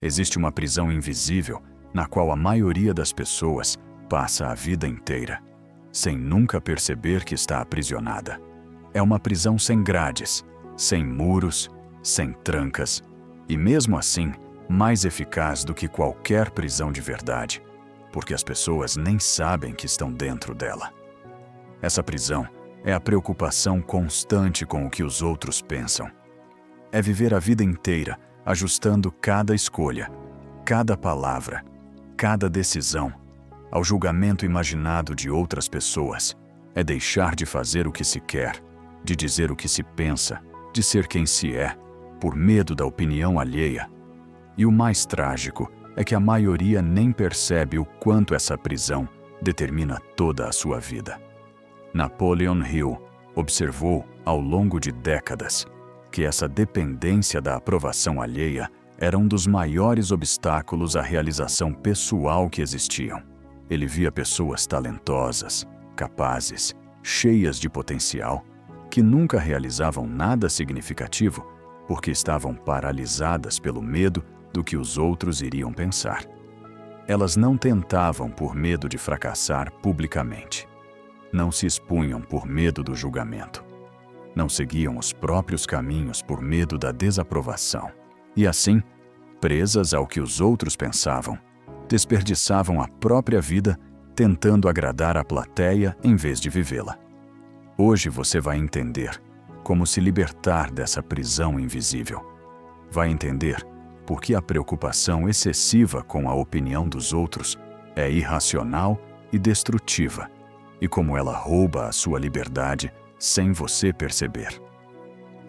Existe uma prisão invisível na qual a maioria das pessoas passa a vida inteira, sem nunca perceber que está aprisionada. É uma prisão sem grades, sem muros, sem trancas, e mesmo assim, mais eficaz do que qualquer prisão de verdade, porque as pessoas nem sabem que estão dentro dela. Essa prisão é a preocupação constante com o que os outros pensam. É viver a vida inteira ajustando cada escolha, cada palavra, cada decisão ao julgamento imaginado de outras pessoas. É deixar de fazer o que se quer, de dizer o que se pensa, de ser quem se é, por medo da opinião alheia. E o mais trágico é que a maioria nem percebe o quanto essa prisão determina toda a sua vida. Napoleon Hill observou, ao longo de décadas, que essa dependência da aprovação alheia era um dos maiores obstáculos à realização pessoal que existiam. Ele via pessoas talentosas, capazes, cheias de potencial, que nunca realizavam nada significativo porque estavam paralisadas pelo medo do que os outros iriam pensar. Elas não tentavam por medo de fracassar publicamente. Não se expunham por medo do julgamento. Não seguiam os próprios caminhos por medo da desaprovação. E assim, presas ao que os outros pensavam, desperdiçavam a própria vida tentando agradar a plateia em vez de vivê-la. Hoje você vai entender como se libertar dessa prisão invisível. Vai entender por que a preocupação excessiva com a opinião dos outros é irracional e destrutiva, e como ela rouba a sua liberdade sem você perceber.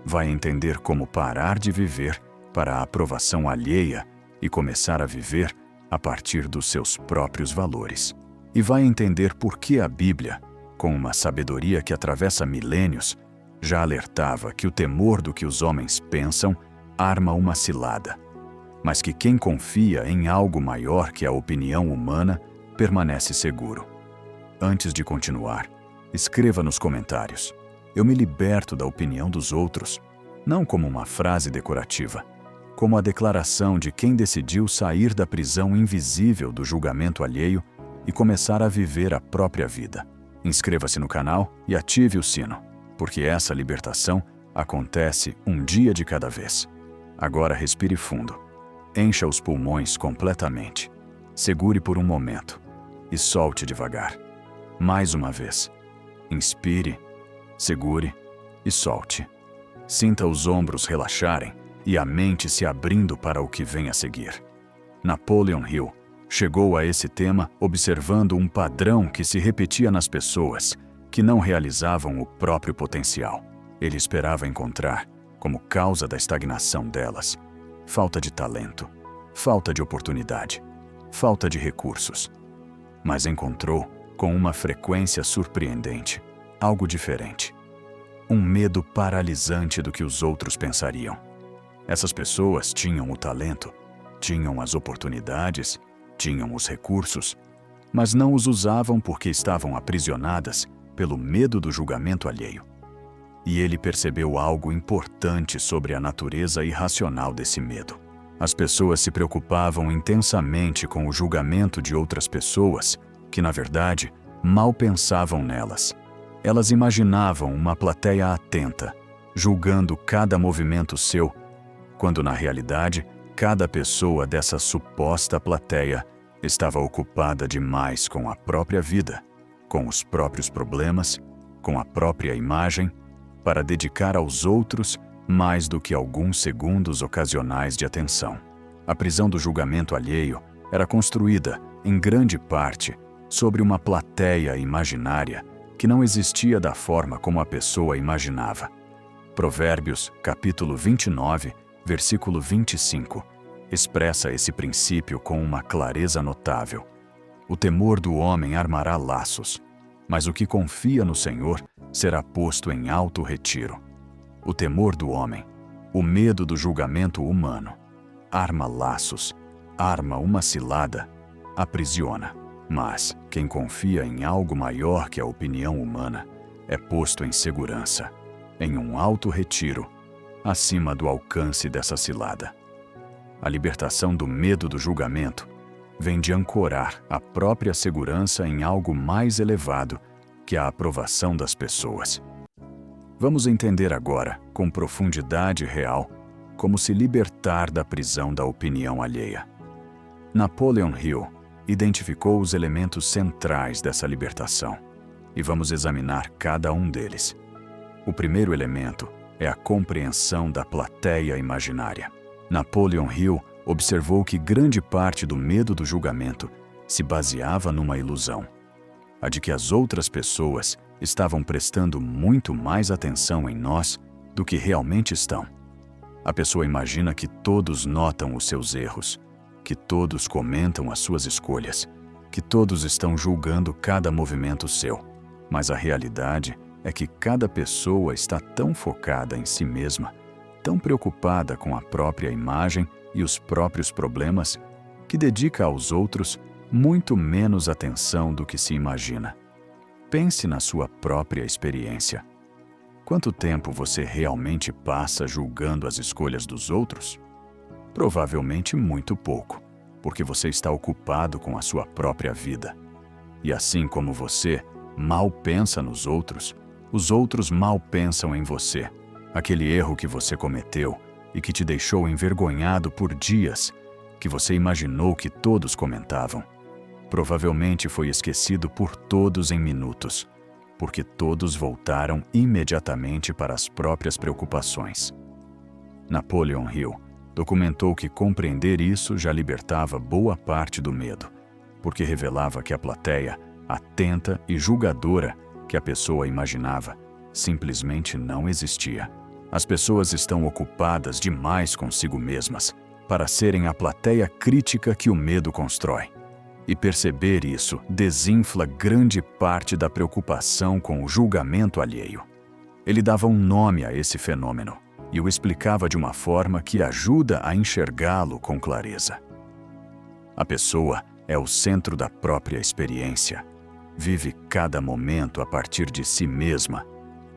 Vai entender como parar de viver para a aprovação alheia e começar a viver a partir dos seus próprios valores. E vai entender por que a Bíblia, com uma sabedoria que atravessa milênios, já alertava que o temor do que os homens pensam arma uma cilada, mas que quem confia em algo maior que a opinião humana permanece seguro. Antes de continuar, escreva nos comentários: eu me liberto da opinião dos outros, não como uma frase decorativa, como a declaração de quem decidiu sair da prisão invisível do julgamento alheio e começar a viver a própria vida. Inscreva-se no canal e ative o sino, porque essa libertação acontece um dia de cada vez. Agora respire fundo. Encha os pulmões completamente. Segure por um momento e solte devagar. Mais uma vez. Inspire, segure e solte. Sinta os ombros relaxarem e a mente se abrindo para o que vem a seguir. Napoleon Hill chegou a esse tema observando um padrão que se repetia nas pessoas que não realizavam o próprio potencial. Ele esperava encontrar, como causa da estagnação delas, falta de talento, falta de oportunidade, falta de recursos. Mas encontrou, com uma frequência surpreendente, algo diferente. Um medo paralisante do que os outros pensariam. Essas pessoas tinham o talento, tinham as oportunidades, tinham os recursos, mas não os usavam porque estavam aprisionadas pelo medo do julgamento alheio. E ele percebeu algo importante sobre a natureza irracional desse medo. As pessoas se preocupavam intensamente com o julgamento de outras pessoas que, na verdade, mal pensavam nelas. Elas imaginavam uma plateia atenta, julgando cada movimento seu, quando na realidade, cada pessoa dessa suposta plateia estava ocupada demais com a própria vida, com os próprios problemas, com a própria imagem, para dedicar aos outros mais do que alguns segundos ocasionais de atenção. A prisão do julgamento alheio era construída, em grande parte, sobre uma plateia imaginária que não existia da forma como a pessoa imaginava. Provérbios, capítulo 29, versículo 25, expressa esse princípio com uma clareza notável. O temor do homem armará laços, mas o que confia no Senhor será posto em alto retiro. O temor do homem, o medo do julgamento humano, arma laços, arma uma cilada, aprisiona. Mas quem confia em algo maior que a opinião humana é posto em segurança, em um alto retiro, acima do alcance dessa cilada. A libertação do medo do julgamento vem de ancorar a própria segurança em algo mais elevado que a aprovação das pessoas. Vamos entender agora, com profundidade real, como se libertar da prisão da opinião alheia. Napoleon Hill identificou os elementos centrais dessa libertação, e vamos examinar cada um deles. O primeiro elemento é a compreensão da plateia imaginária. Napoleon Hill observou que grande parte do medo do julgamento se baseava numa ilusão, a de que as outras pessoas estavam prestando muito mais atenção em nós do que realmente estão. A pessoa imagina que todos notam os seus erros, que todos comentam as suas escolhas, que todos estão julgando cada movimento seu. Mas a realidade é que cada pessoa está tão focada em si mesma, tão preocupada com a própria imagem e os próprios problemas, que dedica aos outros muito menos atenção do que se imagina. Pense na sua própria experiência. Quanto tempo você realmente passa julgando as escolhas dos outros? Provavelmente muito pouco, porque você está ocupado com a sua própria vida. E assim como você mal pensa nos outros, os outros mal pensam em você. Aquele erro que você cometeu e que te deixou envergonhado por dias, que você imaginou que todos comentavam, provavelmente foi esquecido por todos em minutos, porque todos voltaram imediatamente para as próprias preocupações. Napoleon Hill documentou que compreender isso já libertava boa parte do medo, porque revelava que a plateia, atenta e julgadora que a pessoa imaginava, simplesmente não existia. As pessoas estão ocupadas demais consigo mesmas para serem a plateia crítica que o medo constrói. E perceber isso desinfla grande parte da preocupação com o julgamento alheio. Ele dava um nome a esse fenômeno e o explicava de uma forma que ajuda a enxergá-lo com clareza. A pessoa é o centro da própria experiência. Vive cada momento a partir de si mesma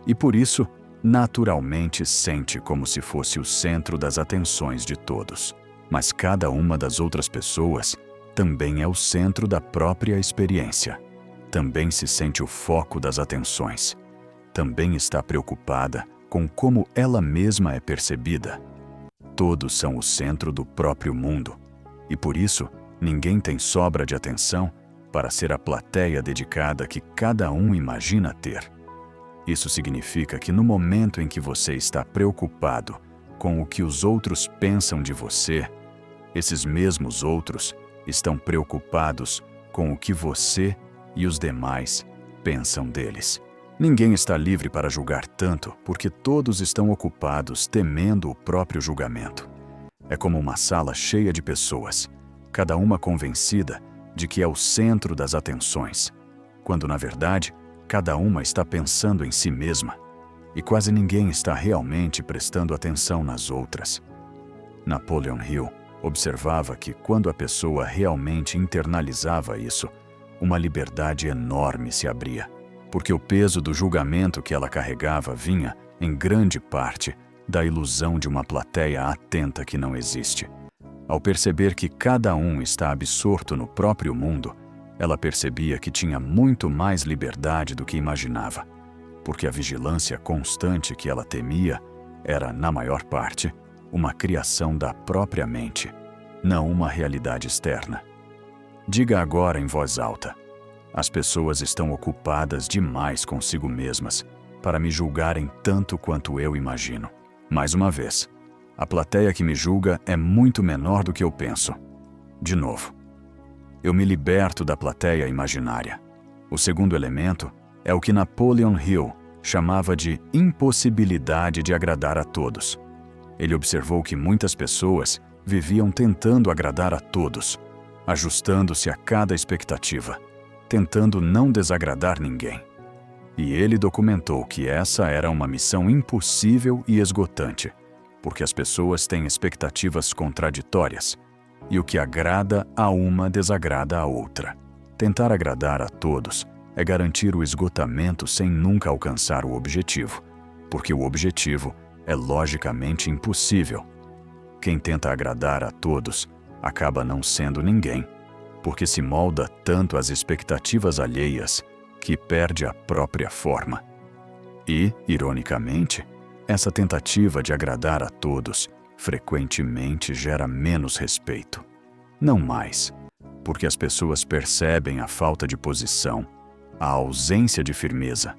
e, por isso, naturalmente sente como se fosse o centro das atenções de todos. Mas cada uma das outras pessoas também é o centro da própria experiência. Também se sente o foco das atenções. Também está preocupada com como ela mesma é percebida. Todos são o centro do próprio mundo, e por isso ninguém tem sobra de atenção para ser a plateia dedicada que cada um imagina ter. Isso significa que no momento em que você está preocupado com o que os outros pensam de você, esses mesmos outros estão preocupados com o que você e os demais pensam deles. Ninguém está livre para julgar tanto porque todos estão ocupados temendo o próprio julgamento. É como uma sala cheia de pessoas, cada uma convencida de que é o centro das atenções, quando na verdade cada uma está pensando em si mesma e quase ninguém está realmente prestando atenção nas outras. Napoleon Hill observava que quando a pessoa realmente internalizava isso, uma liberdade enorme se abria, porque o peso do julgamento que ela carregava vinha, em grande parte, da ilusão de uma plateia atenta que não existe. Ao perceber que cada um está absorto no próprio mundo, ela percebia que tinha muito mais liberdade do que imaginava, porque a vigilância constante que ela temia era, na maior parte, uma criação da própria mente, não uma realidade externa. Diga agora em voz alta: as pessoas estão ocupadas demais consigo mesmas para me julgarem tanto quanto eu imagino. Mais uma vez, a plateia que me julga é muito menor do que eu penso. De novo, eu me liberto da plateia imaginária. O segundo elemento é o que Napoleon Hill chamava de impossibilidade de agradar a todos. Ele observou que muitas pessoas viviam tentando agradar a todos, ajustando-se a cada expectativa, tentando não desagradar ninguém. E ele documentou que essa era uma missão impossível e esgotante, porque as pessoas têm expectativas contraditórias, e o que agrada a uma desagrada a outra. Tentar agradar a todos é garantir o esgotamento sem nunca alcançar o objetivo, porque o objetivo é logicamente impossível. Quem tenta agradar a todos acaba não sendo ninguém, porque se molda tanto às expectativas alheias que perde a própria forma. E, ironicamente, essa tentativa de agradar a todos frequentemente gera menos respeito. Não mais, porque as pessoas percebem a falta de posição, a ausência de firmeza,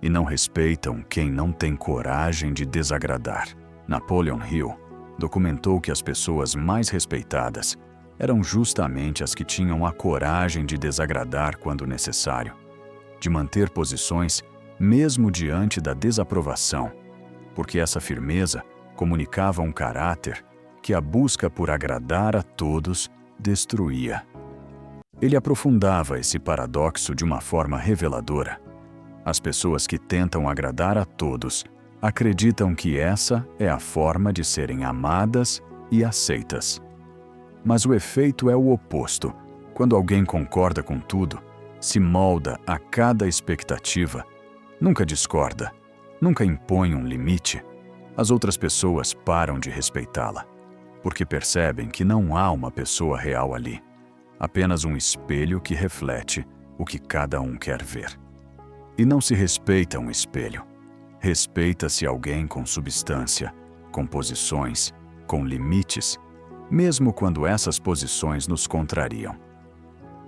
e não respeitam quem não tem coragem de desagradar. Napoleon Hill documentou que as pessoas mais respeitadas eram justamente as que tinham a coragem de desagradar quando necessário, de manter posições mesmo diante da desaprovação, porque essa firmeza comunicava um caráter que a busca por agradar a todos destruía. Ele aprofundava esse paradoxo de uma forma reveladora. As pessoas que tentam agradar a todos acreditam que essa é a forma de serem amadas e aceitas. Mas o efeito é o oposto. Quando alguém concorda com tudo, se molda a cada expectativa, nunca discorda, nunca impõe um limite, as outras pessoas param de respeitá-la, porque percebem que não há uma pessoa real ali, apenas um espelho que reflete o que cada um quer ver. E não se respeita um espelho. Respeita-se alguém com substância, com posições, com limites, mesmo quando essas posições nos contrariam.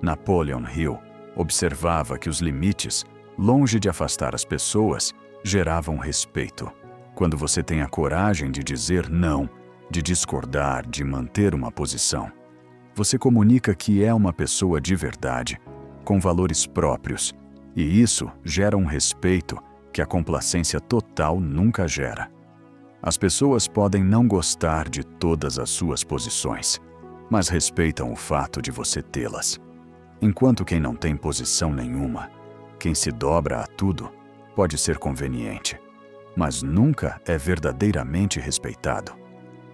Napoleon Hill observava que os limites, longe de afastar as pessoas, geravam respeito. Quando você tem a coragem de dizer não, de discordar, de manter uma posição, você comunica que é uma pessoa de verdade, com valores próprios, e isso gera um respeito que a complacência total nunca gera. As pessoas podem não gostar de todas as suas posições, mas respeitam o fato de você tê-las. Enquanto quem não tem posição nenhuma, quem se dobra a tudo, pode ser conveniente, mas nunca é verdadeiramente respeitado.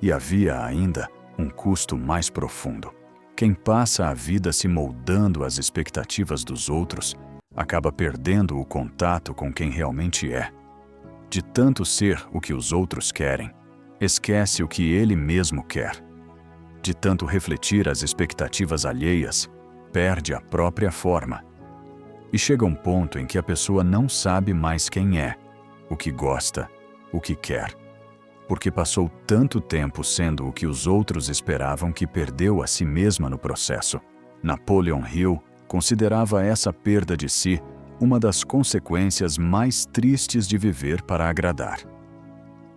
E havia ainda um custo mais profundo. Quem passa a vida se moldando às expectativas dos outros, acaba perdendo o contato com quem realmente é. De tanto ser o que os outros querem, esquece o que ele mesmo quer. De tanto refletir as expectativas alheias, perde a própria forma. E chega um ponto em que a pessoa não sabe mais quem é, o que gosta, o que quer, porque passou tanto tempo sendo o que os outros esperavam que perdeu a si mesma no processo. Napoleon Hill considerava essa perda de si uma das consequências mais tristes de viver para agradar.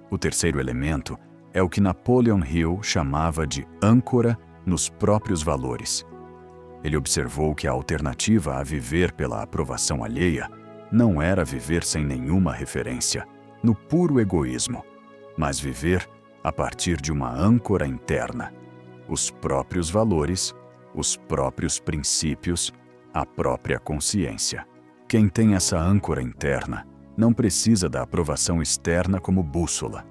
O terceiro elemento é o que Napoleon Hill chamava de âncora nos próprios valores. Ele observou que a alternativa a viver pela aprovação alheia não era viver sem nenhuma referência, no puro egoísmo, mas viver a partir de uma âncora interna, os próprios valores, os próprios princípios, a própria consciência. Quem tem essa âncora interna não precisa da aprovação externa como bússola,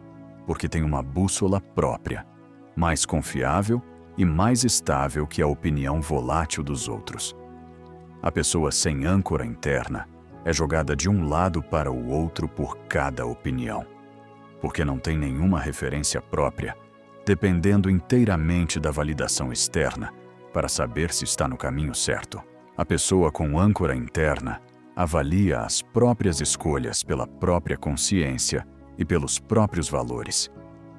porque tem uma bússola própria, mais confiável e mais estável que a opinião volátil dos outros. A pessoa sem âncora interna é jogada de um lado para o outro por cada opinião, porque não tem nenhuma referência própria, dependendo inteiramente da validação externa para saber se está no caminho certo. A pessoa com âncora interna avalia as próprias escolhas pela própria consciência e pelos próprios valores,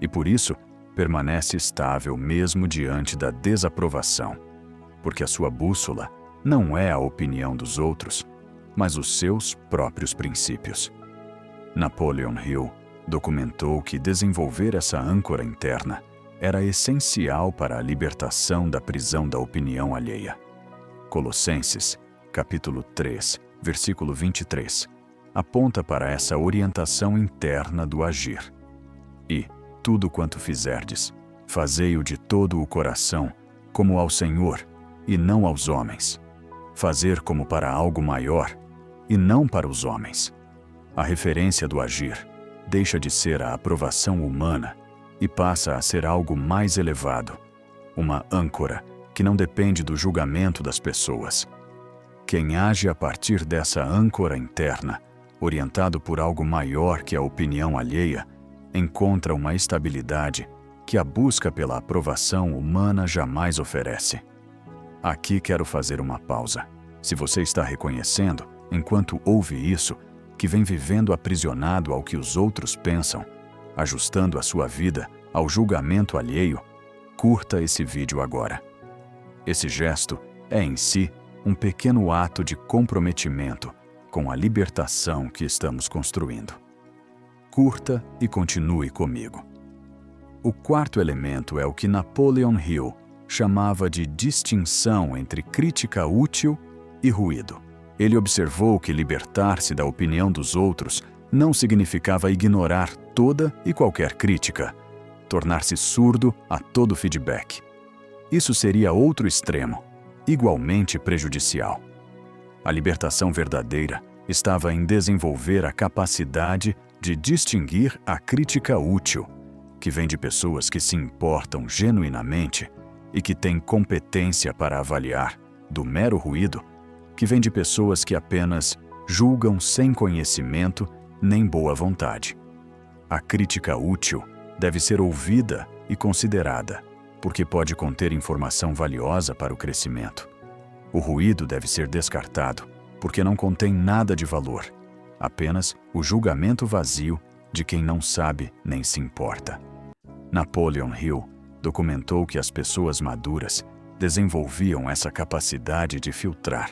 e por isso permanece estável mesmo diante da desaprovação, porque a sua bússola não é a opinião dos outros, mas os seus próprios princípios. Napoleon Hill documentou que desenvolver essa âncora interna era essencial para a libertação da prisão da opinião alheia. Colossenses, capítulo 3, versículo 23, aponta para essa orientação interna do agir. E, tudo quanto fizerdes, fazei-o de todo o coração, como ao Senhor, e não aos homens. Fazer como para algo maior, e não para os homens. A referência do agir deixa de ser a aprovação humana e passa a ser algo mais elevado, uma âncora que não depende do julgamento das pessoas. Quem age a partir dessa âncora interna, orientado por algo maior que a opinião alheia, encontra uma estabilidade que a busca pela aprovação humana jamais oferece. Aqui quero fazer uma pausa. Se você está reconhecendo, enquanto ouve isso, que vem vivendo aprisionado ao que os outros pensam, ajustando a sua vida ao julgamento alheio, curta esse vídeo agora. Esse gesto é em si um pequeno ato de comprometimento com a libertação que estamos construindo. Curta e continue comigo. O quarto elemento é o que Napoleon Hill chamava de distinção entre crítica útil e ruído. Ele observou que libertar-se da opinião dos outros não significava ignorar toda e qualquer crítica, tornar-se surdo a todo feedback. Isso seria outro extremo, igualmente prejudicial. A libertação verdadeira estava em desenvolver a capacidade de distinguir a crítica útil, que vem de pessoas que se importam genuinamente e que têm competência para avaliar, do mero ruído, que vem de pessoas que apenas julgam sem conhecimento nem boa vontade. A crítica útil deve ser ouvida e considerada, porque pode conter informação valiosa para o crescimento. O ruído deve ser descartado, porque não contém nada de valor, apenas o julgamento vazio de quem não sabe nem se importa. Napoleon Hill documentou que as pessoas maduras desenvolviam essa capacidade de filtrar,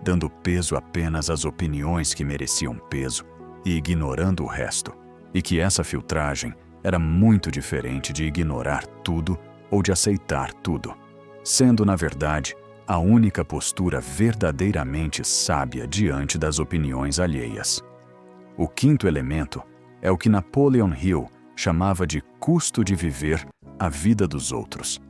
dando peso apenas às opiniões que mereciam peso e ignorando o resto, e que essa filtragem era muito diferente de ignorar tudo ou de aceitar tudo, sendo, na verdade, a única postura verdadeiramente sábia diante das opiniões alheias. O quinto elemento é o que Napoleon Hill chamava de custo de viver a vida dos outros.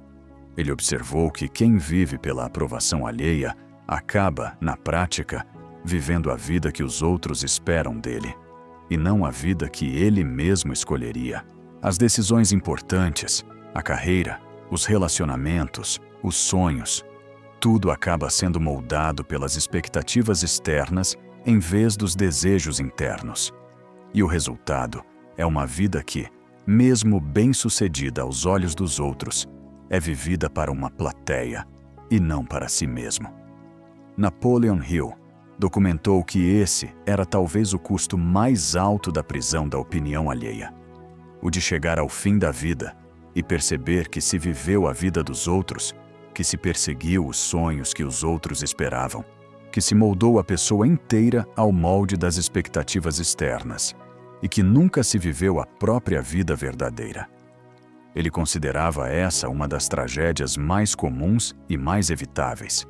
Ele observou que quem vive pela aprovação alheia acaba, na prática, vivendo a vida que os outros esperam dele, e não a vida que ele mesmo escolheria. As decisões importantes, a carreira, os relacionamentos, os sonhos, tudo acaba sendo moldado pelas expectativas externas em vez dos desejos internos. E o resultado é uma vida que, mesmo bem-sucedida aos olhos dos outros, é vivida para uma plateia e não para si mesmo. Napoleon Hill documentou que esse era talvez o custo mais alto da prisão da opinião alheia. O de chegar ao fim da vida e perceber que se viveu a vida dos outros, que se perseguiu os sonhos que os outros esperavam, que se moldou a pessoa inteira ao molde das expectativas externas e que nunca se viveu a própria vida verdadeira. Ele considerava essa uma das tragédias mais comuns e mais evitáveis,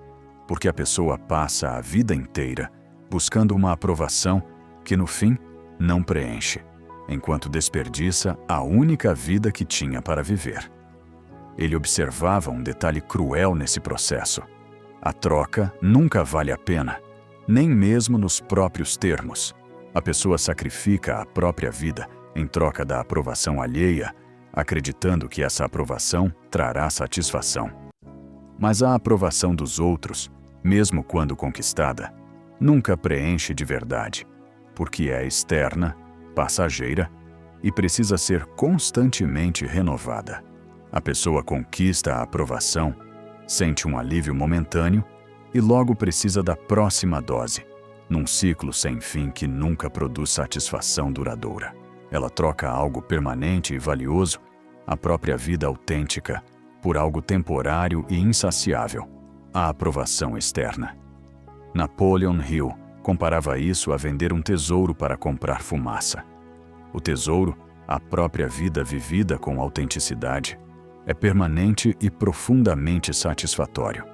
porque a pessoa passa a vida inteira buscando uma aprovação que, no fim, não preenche, enquanto desperdiça a única vida que tinha para viver. Ele observava um detalhe cruel nesse processo. A troca nunca vale a pena, nem mesmo nos próprios termos. A pessoa sacrifica a própria vida em troca da aprovação alheia, acreditando que essa aprovação trará satisfação. Mas a aprovação dos outros, mesmo quando conquistada, nunca preenche de verdade, porque é externa, passageira e precisa ser constantemente renovada. A pessoa conquista a aprovação, sente um alívio momentâneo e logo precisa da próxima dose, num ciclo sem fim que nunca produz satisfação duradoura. Ela troca algo permanente e valioso, a própria vida autêntica, por algo temporário e insaciável, a aprovação externa. Napoleon Hill comparava isso a vender um tesouro para comprar fumaça. O tesouro, a própria vida vivida com autenticidade, é permanente e profundamente satisfatório.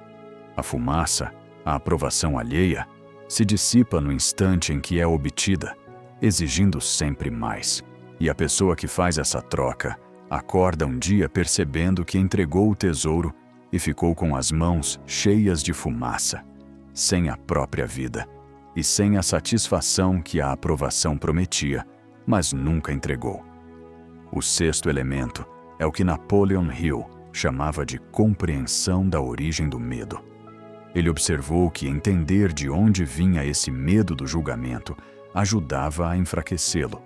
A fumaça, a aprovação alheia, se dissipa no instante em que é obtida, exigindo sempre mais. E a pessoa que faz essa troca acorda um dia percebendo que entregou o tesouro e ficou com as mãos cheias de fumaça, sem a própria vida e sem a satisfação que a aprovação prometia, mas nunca entregou. O sexto elemento é o que Napoleon Hill chamava de compreensão da origem do medo. Ele observou que entender de onde vinha esse medo do julgamento ajudava a enfraquecê-lo.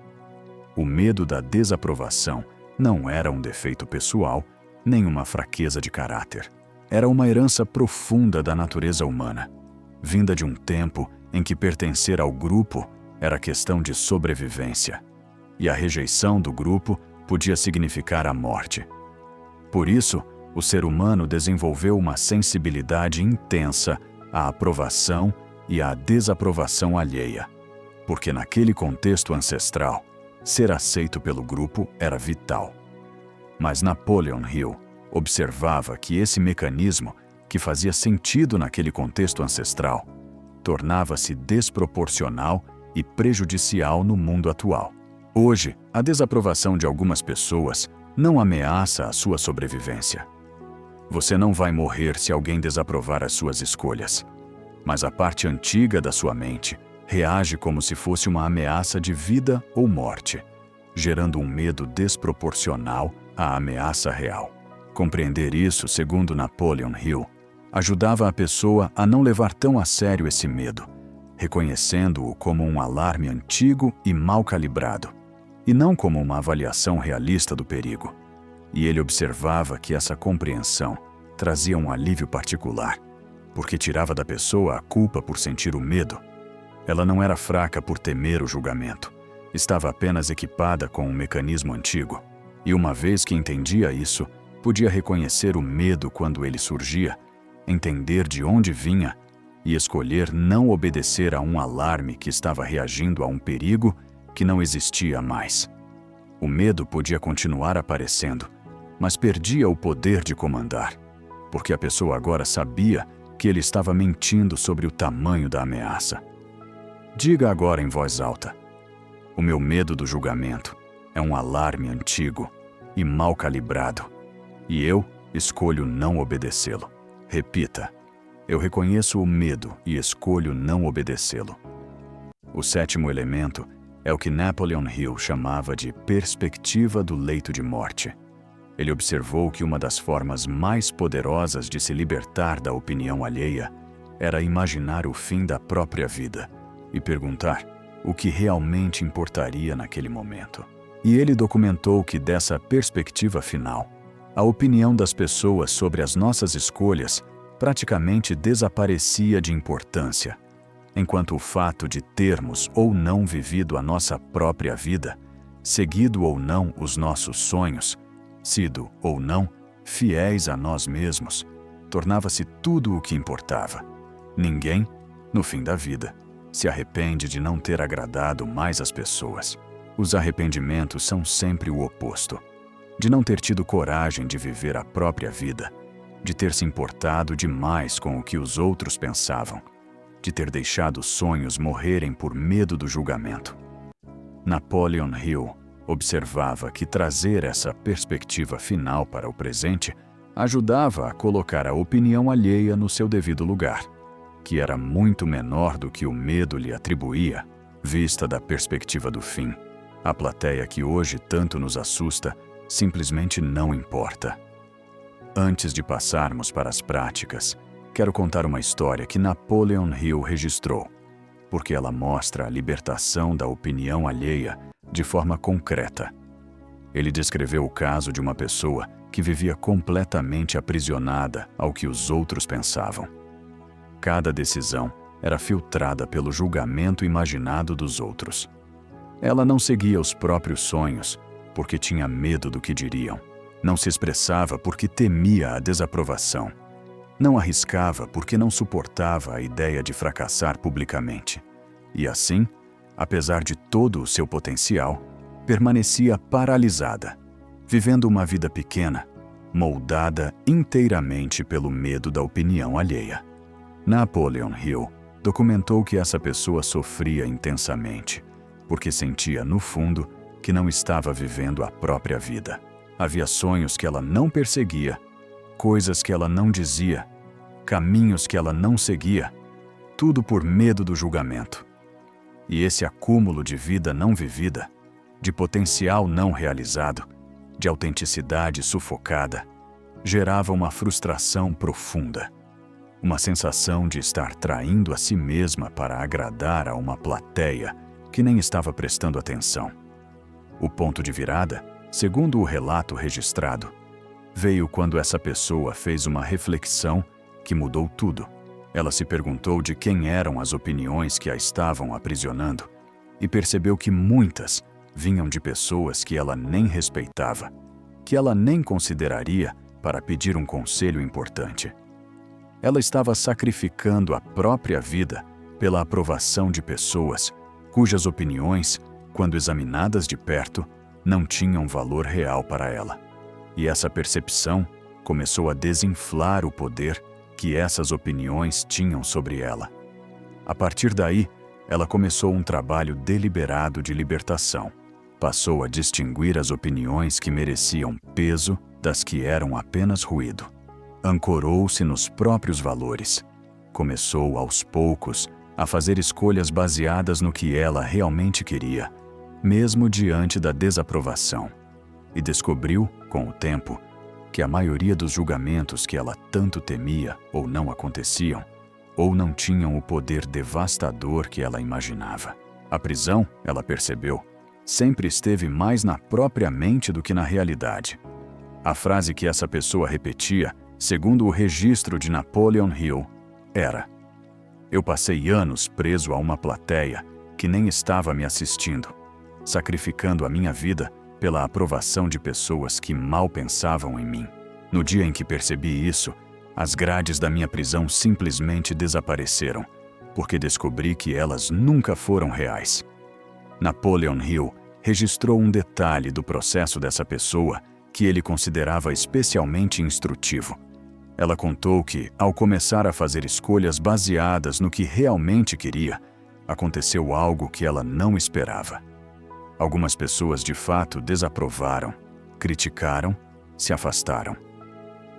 O medo da desaprovação não era um defeito pessoal, nem uma fraqueza de caráter. Era uma herança profunda da natureza humana, vinda de um tempo em que pertencer ao grupo era questão de sobrevivência, e a rejeição do grupo podia significar a morte. Por isso, o ser humano desenvolveu uma sensibilidade intensa à aprovação e à desaprovação alheia, porque naquele contexto ancestral, ser aceito pelo grupo era vital. Mas Napoleon Hill observava que esse mecanismo, que fazia sentido naquele contexto ancestral, tornava-se desproporcional e prejudicial no mundo atual. Hoje, a desaprovação de algumas pessoas não ameaça a sua sobrevivência. Você não vai morrer se alguém desaprovar as suas escolhas, mas a parte antiga da sua mente reage como se fosse uma ameaça de vida ou morte, gerando um medo desproporcional à ameaça real. Compreender isso, segundo Napoleon Hill, ajudava a pessoa a não levar tão a sério esse medo, reconhecendo-o como um alarme antigo e mal calibrado, e não como uma avaliação realista do perigo. E ele observava que essa compreensão trazia um alívio particular, porque tirava da pessoa a culpa por sentir o medo. Ela não era fraca por temer o julgamento, estava apenas equipada com um mecanismo antigo, e uma vez que entendia isso, podia reconhecer o medo quando ele surgia, entender de onde vinha e escolher não obedecer a um alarme que estava reagindo a um perigo que não existia mais. O medo podia continuar aparecendo, mas perdia o poder de comandar, porque a pessoa agora sabia que ele estava mentindo sobre o tamanho da ameaça. Diga agora em voz alta: o meu medo do julgamento é um alarme antigo e mal calibrado, e eu escolho não obedecê-lo. Repita: eu reconheço o medo e escolho não obedecê-lo. O sétimo elemento é o que Napoleon Hill chamava de perspectiva do leito de morte. Ele observou que uma das formas mais poderosas de se libertar da opinião alheia era imaginar o fim da própria vida e perguntar o que realmente importaria naquele momento. E ele documentou que dessa perspectiva final, a opinião das pessoas sobre as nossas escolhas praticamente desaparecia de importância, enquanto o fato de termos ou não vivido a nossa própria vida, seguido ou não os nossos sonhos, sido ou não fiéis a nós mesmos, tornava-se tudo o que importava. Ninguém, no fim da vida, se arrepende de não ter agradado mais as pessoas. Os arrependimentos são sempre o oposto, de não ter tido coragem de viver a própria vida, de ter se importado demais com o que os outros pensavam, de ter deixado sonhos morrerem por medo do julgamento. Napoleon Hill observava que trazer essa perspectiva final para o presente ajudava a colocar a opinião alheia no seu devido lugar, que era muito menor do que o medo lhe atribuía, vista da perspectiva do fim. A plateia que hoje tanto nos assusta simplesmente não importa. Antes de passarmos para as práticas, quero contar uma história que Napoleon Hill registrou, porque ela mostra a libertação da opinião alheia de forma concreta. Ele descreveu o caso de uma pessoa que vivia completamente aprisionada ao que os outros pensavam. Cada decisão era filtrada pelo julgamento imaginado dos outros. Ela não seguia os próprios sonhos porque tinha medo do que diriam. Não se expressava porque temia a desaprovação. Não arriscava porque não suportava a ideia de fracassar publicamente. E assim, apesar de todo o seu potencial, permanecia paralisada, vivendo uma vida pequena, moldada inteiramente pelo medo da opinião alheia. Napoleon Hill documentou que essa pessoa sofria intensamente, porque sentia, no fundo, que não estava vivendo a própria vida. Havia sonhos que ela não perseguia, coisas que ela não dizia, caminhos que ela não seguia, tudo por medo do julgamento. E esse acúmulo de vida não vivida, de potencial não realizado, de autenticidade sufocada, gerava uma frustração profunda, uma sensação de estar traindo a si mesma para agradar a uma plateia que nem estava prestando atenção. O ponto de virada segundo o relato registrado, veio quando essa pessoa fez uma reflexão que mudou tudo. Ela se perguntou de quem eram as opiniões que a estavam aprisionando e percebeu que muitas vinham de pessoas que ela nem respeitava, que ela nem consideraria para pedir um conselho importante. Ela estava sacrificando a própria vida pela aprovação de pessoas cujas opiniões, quando examinadas de perto, não tinham valor real para ela. E essa percepção começou a desinflar o poder que essas opiniões tinham sobre ela. A partir daí, ela começou um trabalho deliberado de libertação. Passou a distinguir as opiniões que mereciam peso das que eram apenas ruído. Ancorou-se nos próprios valores. Começou, aos poucos, a fazer escolhas baseadas no que ela realmente queria, mesmo diante da desaprovação. E descobriu, com o tempo, que a maioria dos julgamentos que ela tanto temia ou não aconteciam, ou não tinham o poder devastador que ela imaginava. A prisão, ela percebeu, sempre esteve mais na própria mente do que na realidade. A frase que essa pessoa repetia, segundo o registro de Napoleon Hill, era: "Eu passei anos preso a uma plateia que nem estava me assistindo, sacrificando a minha vida pela aprovação de pessoas que mal pensavam em mim. No dia em que percebi isso, as grades da minha prisão simplesmente desapareceram, porque descobri que elas nunca foram reais." Napoleon Hill registrou um detalhe do processo dessa pessoa que ele considerava especialmente instrutivo. Ela contou que, ao começar a fazer escolhas baseadas no que realmente queria, aconteceu algo que ela não esperava. Algumas pessoas de fato desaprovaram, criticaram, se afastaram.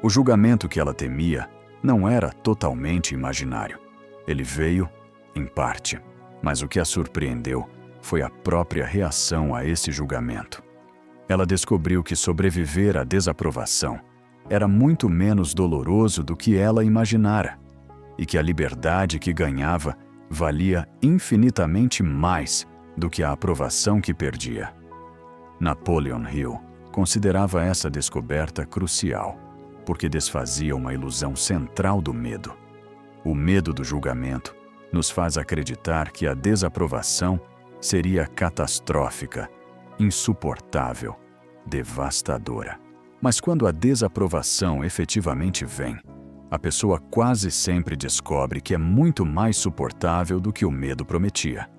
O julgamento que ela temia não era totalmente imaginário. Ele veio, em parte, mas o que a surpreendeu foi a própria reação a esse julgamento. Ela descobriu que sobreviver à desaprovação era muito menos doloroso do que ela imaginara, e que a liberdade que ganhava valia infinitamente mais do que a aprovação que perdia. Napoleon Hill considerava essa descoberta crucial, porque desfazia uma ilusão central do medo. O medo do julgamento nos faz acreditar que a desaprovação seria catastrófica, insuportável, devastadora. Mas quando a desaprovação efetivamente vem, a pessoa quase sempre descobre que é muito mais suportável do que o medo prometia.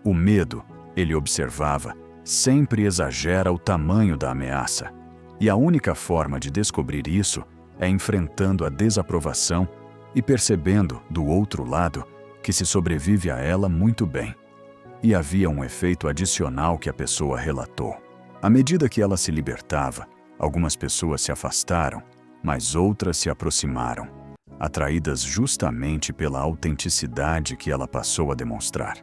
O medo, ele observava, sempre exagera o tamanho da ameaça, e a única forma de descobrir isso é enfrentando a desaprovação e percebendo, do outro lado, que se sobrevive a ela muito bem. E havia um efeito adicional que a pessoa relatou. À medida que ela se libertava, algumas pessoas se afastaram, mas outras se aproximaram, atraídas justamente pela autenticidade que ela passou a demonstrar.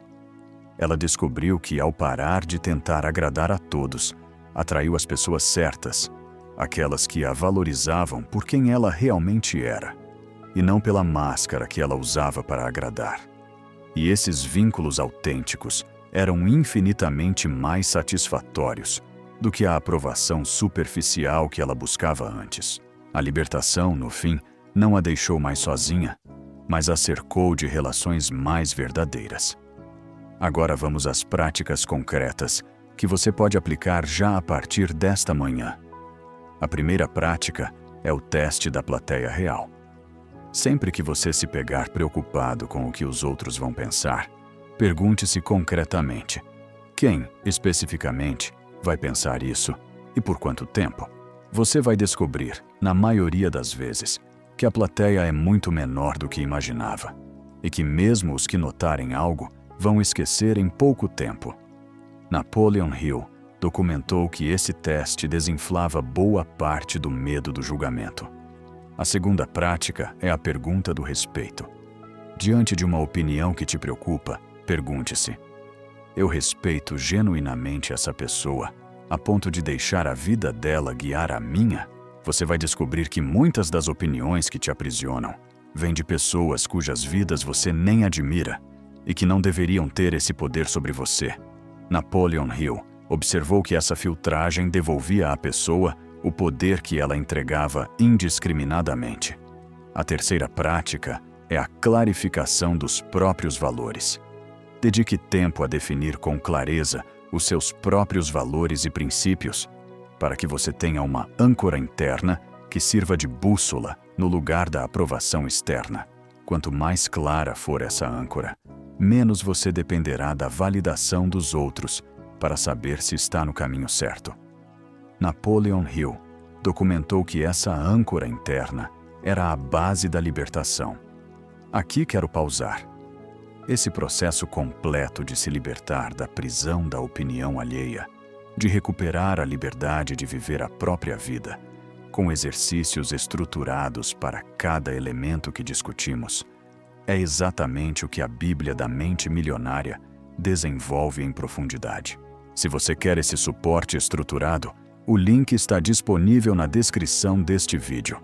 Ela descobriu que, ao parar de tentar agradar a todos, atraiu as pessoas certas, aquelas que a valorizavam por quem ela realmente era, e não pela máscara que ela usava para agradar. E esses vínculos autênticos eram infinitamente mais satisfatórios do que a aprovação superficial que ela buscava antes. A libertação, no fim, não a deixou mais sozinha, mas a cercou de relações mais verdadeiras. Agora vamos às práticas concretas que você pode aplicar já a partir desta manhã. A primeira prática é o teste da plateia real. Sempre que você se pegar preocupado com o que os outros vão pensar, pergunte-se concretamente: quem, especificamente, vai pensar isso e por quanto tempo? Você vai descobrir, na maioria das vezes, que a plateia é muito menor do que imaginava e que mesmo os que notarem algo vão esquecer em pouco tempo. Napoleon Hill documentou que esse teste desinflava boa parte do medo do julgamento. A segunda prática é a pergunta do respeito. Diante de uma opinião que te preocupa, pergunte-se: eu respeito genuinamente essa pessoa, a ponto de deixar a vida dela guiar a minha? Você vai descobrir que muitas das opiniões que te aprisionam vêm de pessoas cujas vidas você nem admira e que não deveriam ter esse poder sobre você. Napoleon Hill observou que essa filtragem devolvia à pessoa o poder que ela entregava indiscriminadamente. A terceira prática é a clarificação dos próprios valores. Dedique tempo a definir com clareza os seus próprios valores e princípios, para que você tenha uma âncora interna que sirva de bússola no lugar da aprovação externa. Quanto mais clara for essa âncora, menos você dependerá da validação dos outros para saber se está no caminho certo. Napoleon Hill documentou que essa âncora interna era a base da libertação. Aqui quero pausar. Esse processo completo de se libertar da prisão da opinião alheia, de recuperar a liberdade de viver a própria vida, com exercícios estruturados para cada elemento que discutimos, é exatamente o que a Bíblia da Mente Milionária desenvolve em profundidade. Se você quer esse suporte estruturado, o link está disponível na descrição deste vídeo.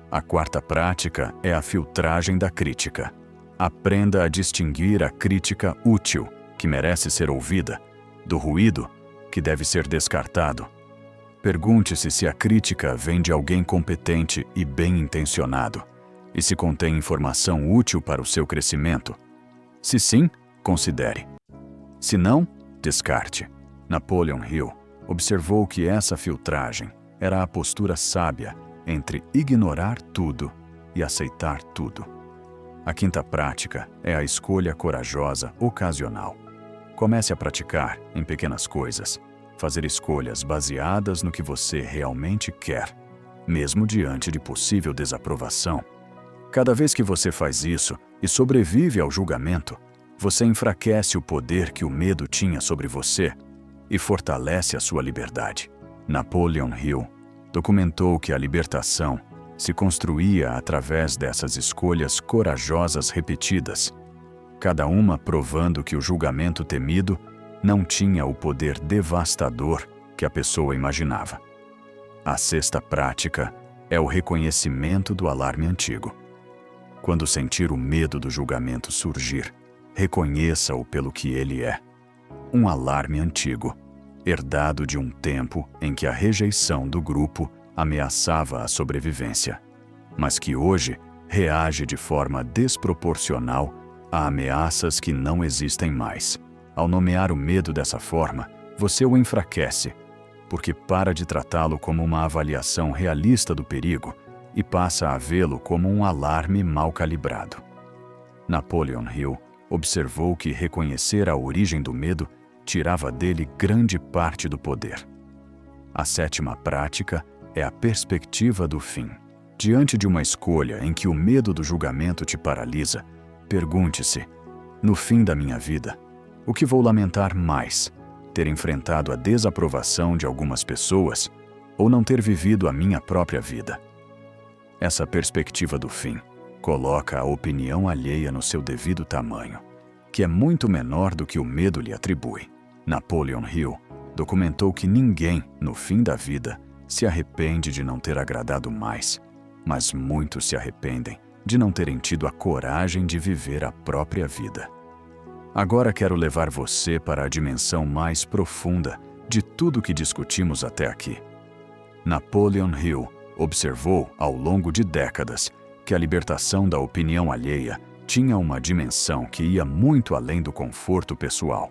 A quarta prática é a filtragem da crítica. Aprenda a distinguir a crítica útil, que merece ser ouvida, do ruído, que deve ser descartado. Pergunte-se se a crítica vem de alguém competente e bem-intencionado, e se contém informação útil para o seu crescimento. Se sim, considere. Se não, descarte. Napoleon Hill observou que essa filtragem era a postura sábia entre ignorar tudo e aceitar tudo. A quinta prática é a escolha corajosa ocasional. Comece a praticar, em pequenas coisas, fazer escolhas baseadas no que você realmente quer, mesmo diante de possível desaprovação. Cada vez que você faz isso e sobrevive ao julgamento, você enfraquece o poder que o medo tinha sobre você e fortalece a sua liberdade. Napoleon Hill documentou que a libertação se construía através dessas escolhas corajosas repetidas, cada uma provando que o julgamento temido não tinha o poder devastador que a pessoa imaginava. A sexta prática é o reconhecimento do alarme antigo. Quando sentir o medo do julgamento surgir, reconheça-o pelo que ele é: um alarme antigo, herdado de um tempo em que a rejeição do grupo ameaçava a sobrevivência, mas que hoje reage de forma desproporcional a ameaças que não existem mais. Ao nomear o medo dessa forma, você o enfraquece, porque para de tratá-lo como uma avaliação realista do perigo e passa a vê-lo como um alarme mal calibrado. Napoleon Hill observou que reconhecer a origem do medo tirava dele grande parte do poder. A sétima prática é a perspectiva do fim. Diante de uma escolha em que o medo do julgamento te paralisa, pergunte-se: no fim da minha vida, o que vou lamentar mais? Ter enfrentado a desaprovação de algumas pessoas ou não ter vivido a minha própria vida? Essa perspectiva do fim coloca a opinião alheia no seu devido tamanho, que é muito menor do que o medo lhe atribui. Napoleon Hill documentou que ninguém, no fim da vida, se arrepende de não ter agradado mais, mas muitos se arrependem de não terem tido a coragem de viver a própria vida. Agora quero levar você para a dimensão mais profunda de tudo que discutimos até aqui. Napoleon Hill observou, ao longo de décadas, que a libertação da opinião alheia tinha uma dimensão que ia muito além do conforto pessoal.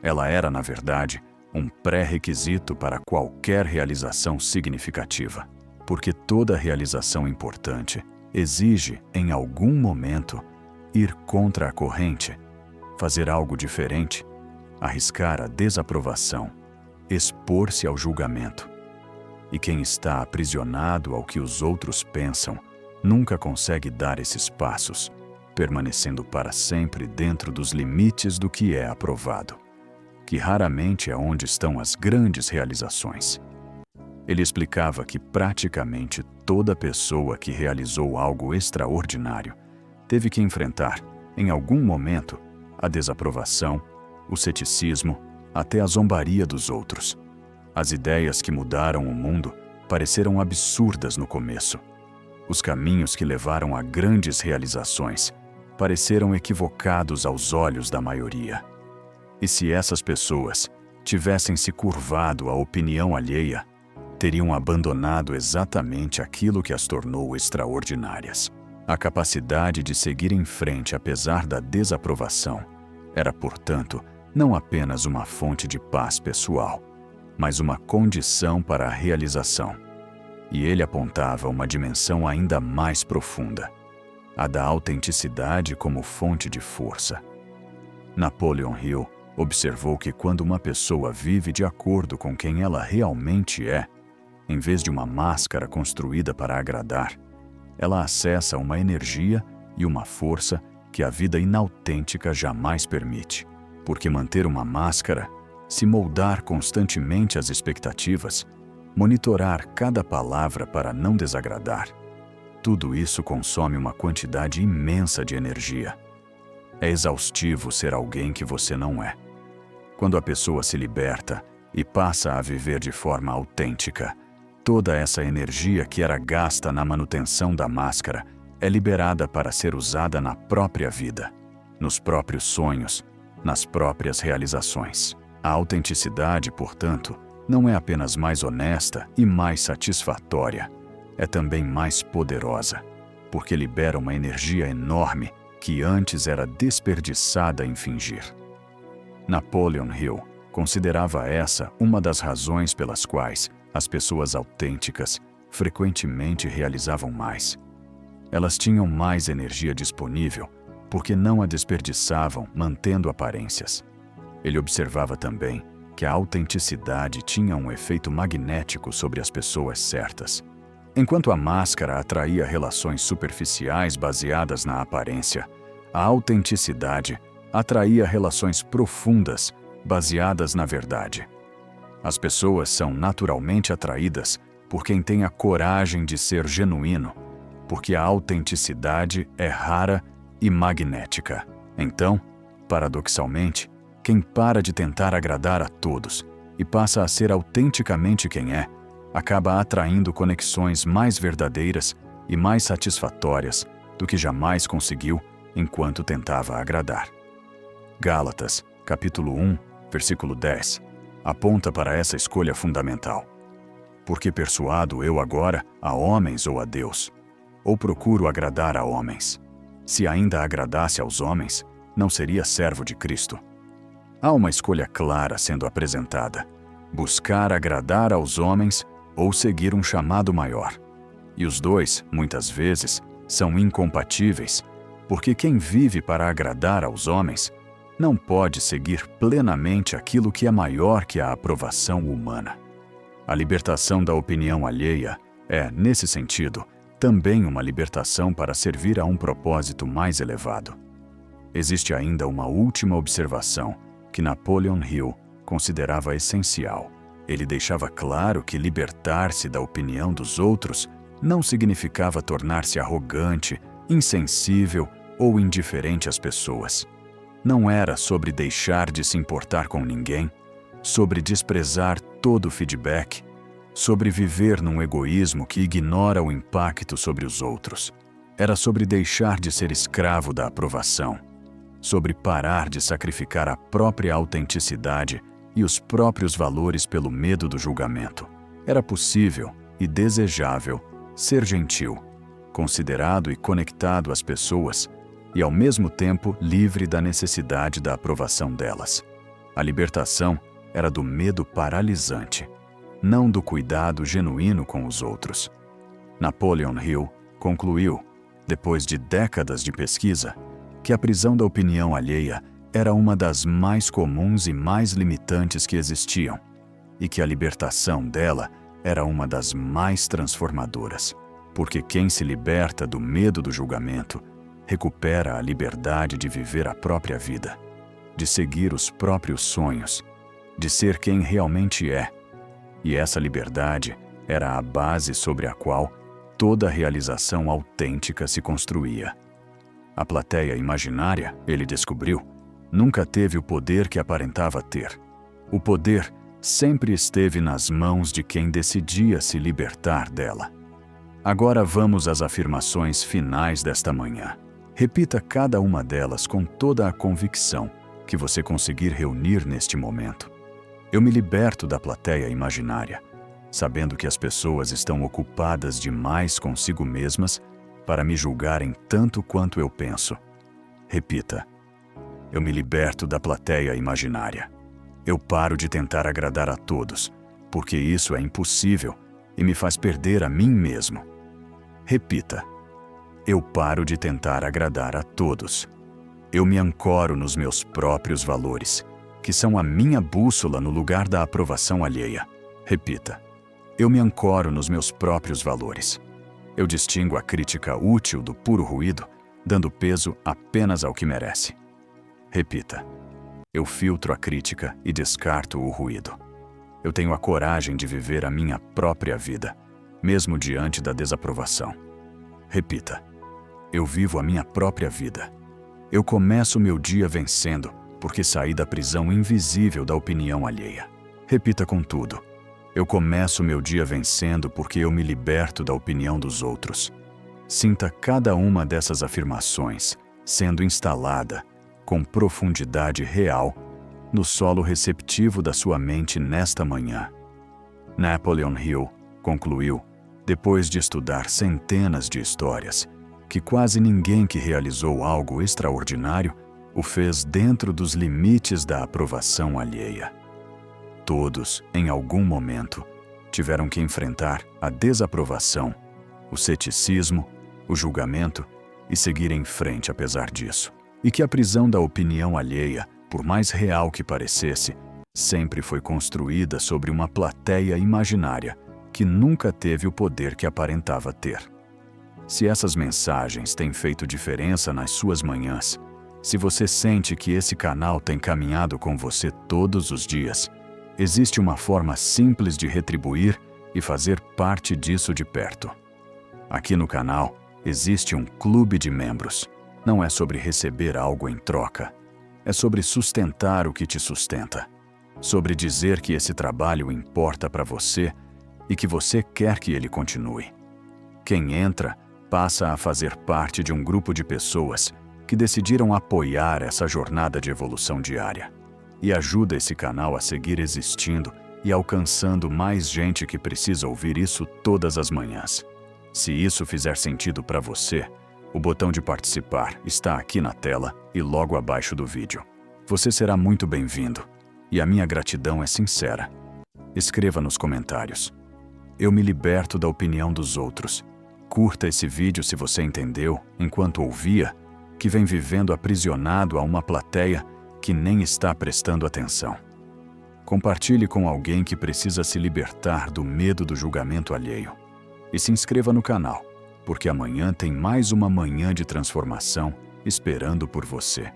Ela era, na verdade, um pré-requisito para qualquer realização significativa, porque toda realização importante exige, em algum momento, ir contra a corrente, fazer algo diferente, arriscar a desaprovação, expor-se ao julgamento. E quem está aprisionado ao que os outros pensam nunca consegue dar esses passos, permanecendo para sempre dentro dos limites do que é aprovado, que raramente é onde estão as grandes realizações. Ele explicava que praticamente toda pessoa que realizou algo extraordinário teve que enfrentar, em algum momento, a desaprovação, o ceticismo, até a zombaria dos outros. As ideias que mudaram o mundo pareceram absurdas no começo. Os caminhos que levaram a grandes realizações pareceram equivocados aos olhos da maioria. E se essas pessoas tivessem se curvado à opinião alheia, teriam abandonado exatamente aquilo que as tornou extraordinárias. A capacidade de seguir em frente apesar da desaprovação era, portanto, não apenas uma fonte de paz pessoal, mas uma condição para a realização. E ele apontava uma dimensão ainda mais profunda, a da autenticidade como fonte de força. Napoleon Hill observou que quando uma pessoa vive de acordo com quem ela realmente é, em vez de uma máscara construída para agradar, ela acessa uma energia e uma força que a vida inautêntica jamais permite. Porque manter uma máscara, se moldar constantemente às expectativas, monitorar cada palavra para não desagradar, tudo isso consome uma quantidade imensa de energia. É exaustivo ser alguém que você não é. Quando a pessoa se liberta e passa a viver de forma autêntica, toda essa energia que era gasta na manutenção da máscara é liberada para ser usada na própria vida, nos próprios sonhos, nas próprias realizações. A autenticidade, portanto, não é apenas mais honesta e mais satisfatória, é também mais poderosa, porque libera uma energia enorme que antes era desperdiçada em fingir. Napoleon Hill considerava essa uma das razões pelas quais as pessoas autênticas frequentemente realizavam mais. Elas tinham mais energia disponível porque não a desperdiçavam mantendo aparências. Ele observava também que a autenticidade tinha um efeito magnético sobre as pessoas certas. Enquanto a máscara atraía relações superficiais baseadas na aparência, a autenticidade atraía relações profundas baseadas na verdade. As pessoas são naturalmente atraídas por quem tem a coragem de ser genuíno, porque a autenticidade é rara e magnética. Então, paradoxalmente, quem para de tentar agradar a todos e passa a ser autenticamente quem é, acaba atraindo conexões mais verdadeiras e mais satisfatórias do que jamais conseguiu enquanto tentava agradar. Gálatas, capítulo 1, versículo 10, aponta para essa escolha fundamental. Porque persuado eu agora a homens ou a Deus? Ou procuro agradar a homens? Se ainda agradasse aos homens, não seria servo de Cristo. Há uma escolha clara sendo apresentada: buscar agradar aos homens ou seguir um chamado maior. E os dois, muitas vezes, são incompatíveis, porque quem vive para agradar aos homens não pode seguir plenamente aquilo que é maior que a aprovação humana. A libertação da opinião alheia é, nesse sentido, também uma libertação para servir a um propósito mais elevado. Existe ainda uma última observação que Napoleon Hill considerava essencial. Ele deixava claro que libertar-se da opinião dos outros não significava tornar-se arrogante, insensível ou indiferente às pessoas. Não era sobre deixar de se importar com ninguém, sobre desprezar todo feedback, sobre viver num egoísmo que ignora o impacto sobre os outros. Era sobre deixar de ser escravo da aprovação, sobre parar de sacrificar a própria autenticidade e os próprios valores pelo medo do julgamento. Era possível e desejável ser gentil, considerado e conectado às pessoas e, ao mesmo tempo, livre da necessidade da aprovação delas. A libertação era do medo paralisante, não do cuidado genuíno com os outros. Napoleon Hill concluiu, depois de décadas de pesquisa, que a prisão da opinião alheia era uma das mais comuns e mais limitantes que existiam, e que a libertação dela era uma das mais transformadoras, porque quem se liberta do medo do julgamento recupera a liberdade de viver a própria vida, de seguir os próprios sonhos, de ser quem realmente é. E essa liberdade era a base sobre a qual toda realização autêntica se construía. A plateia imaginária, ele descobriu, nunca teve o poder que aparentava ter. O poder sempre esteve nas mãos de quem decidia se libertar dela. Agora vamos às afirmações finais desta manhã. Repita cada uma delas com toda a convicção que você conseguir reunir neste momento. Eu me liberto da plateia imaginária, sabendo que as pessoas estão ocupadas demais consigo mesmas para me julgarem tanto quanto eu penso. Repita: eu me liberto da plateia imaginária. Eu paro de tentar agradar a todos, porque isso é impossível e me faz perder a mim mesmo. Repita: eu paro de tentar agradar a todos. Eu me ancoro nos meus próprios valores, que são a minha bússola no lugar da aprovação alheia. Repita: eu me ancoro nos meus próprios valores. Eu distingo a crítica útil do puro ruído, dando peso apenas ao que merece. Repita: eu filtro a crítica e descarto o ruído. Eu tenho a coragem de viver a minha própria vida, mesmo diante da desaprovação. Repita: eu vivo a minha própria vida. Eu começo meu dia vencendo, porque saí da prisão invisível da opinião alheia. Repita com tudo: eu começo meu dia vencendo porque eu me liberto da opinião dos outros. Sinta cada uma dessas afirmações sendo instalada com profundidade real no solo receptivo da sua mente nesta manhã. Napoleon Hill concluiu, depois de estudar centenas de histórias, que quase ninguém que realizou algo extraordinário o fez dentro dos limites da aprovação alheia. Todos, em algum momento, tiveram que enfrentar a desaprovação, o ceticismo, o julgamento e seguir em frente apesar disso. E que a prisão da opinião alheia, por mais real que parecesse, sempre foi construída sobre uma plateia imaginária que nunca teve o poder que aparentava ter. Se essas mensagens têm feito diferença nas suas manhãs, se você sente que esse canal tem caminhado com você todos os dias, existe uma forma simples de retribuir e fazer parte disso de perto. Aqui no canal, existe um clube de membros. Não é sobre receber algo em troca. É sobre sustentar o que te sustenta. Sobre dizer que esse trabalho importa para você e que você quer que ele continue. Quem entra passa a fazer parte de um grupo de pessoas que decidiram apoiar essa jornada de evolução diária e ajuda esse canal a seguir existindo e alcançando mais gente que precisa ouvir isso todas as manhãs. Se isso fizer sentido para você, o botão de participar está aqui na tela e logo abaixo do vídeo. Você será muito bem-vindo e a minha gratidão é sincera. Escreva nos comentários: eu me liberto da opinião dos outros. Curta esse vídeo se você entendeu, enquanto ouvia, que vem vivendo aprisionado a uma plateia que nem está prestando atenção. Compartilhe com alguém que precisa se libertar do medo do julgamento alheio. E se inscreva no canal, porque amanhã tem mais uma manhã de transformação esperando por você.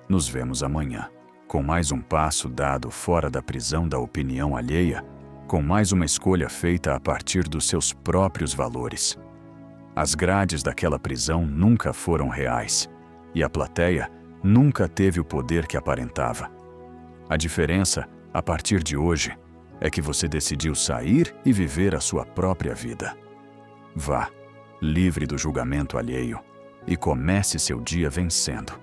Nos vemos amanhã, com mais um passo dado fora da prisão da opinião alheia, com mais uma escolha feita a partir dos seus próprios valores. As grades daquela prisão nunca foram reais, e a plateia nunca teve o poder que aparentava. A diferença, a partir de hoje, é que você decidiu sair e viver a sua própria vida. Vá, livre do julgamento alheio, e comece seu dia vencendo.